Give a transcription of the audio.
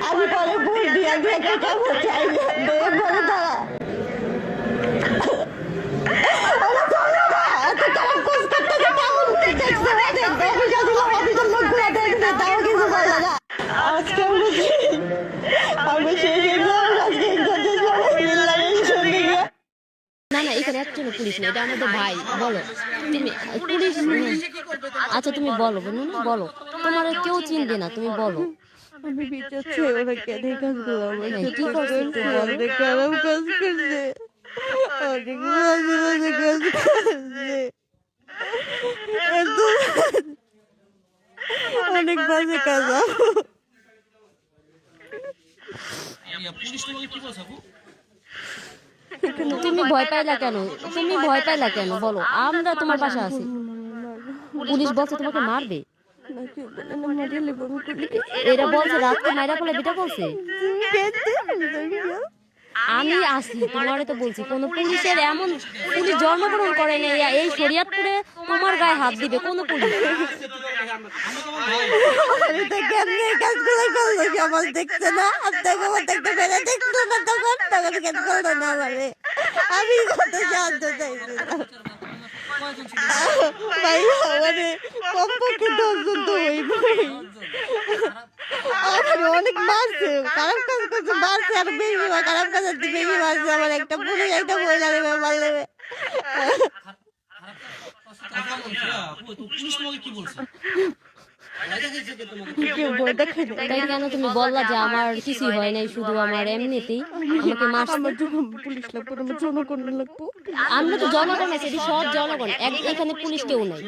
আমি পরে ভোট দিয়ে চাই বলে তারা না না এখানে একজন পুলিশ নেই, এটা আমাদের ভাই। বলো তুমি পুলিশ, আচ্ছা তুমি বলো বলো, তোমার কেউ চিনবে না, তুমি বলো। আমি বিচার চাই, ওরা কেন কাজগুলো আমার কি করছে একটু বলো। অনেক খারাপ কাজ করছে, অনেক বাজে বাজে কাজ করছে, অনেক বাজে কাজ। তুমি ভয় পাইলা কেন? তুমি ভয় পাইলা কেন বলো, আমরা তোমার পাশে আছি। পুলিশ বলছে তোমাকে মারবে, এরা বলছে রাতকে মাইরা ফেলে, বেটা বলছে। আমি আসি তোমারে তো বলছি, কোন পুলিশের এমন পুলিশ জন্মগ্রহণ করে না এই শরীয়তপুরে তোমার গায়ে হাত দিবে কোন পুলিশ? দেখছে না, আমি কত সাহায্য চাইছিলাম। কমপক্ষে 10 জন তো অনেক মারছে, খারাপ কাজ করছে, মারছে আর বেশি খারাপ কাজ বেশি মারছে। আমার একটা পুলিশ একটা মহিলা মারলে তাই কেন তুমি বললা যে আমার কিছু হয় নাই, শুধু আমার এমনিতেই আমাকে মারছে? পুলিশ লাগবো, আমার জনগণ লাগবো। আমরা তো জনগণ আছি, এটি সব জনগণ, এখানে পুলিশ কেউ নাই।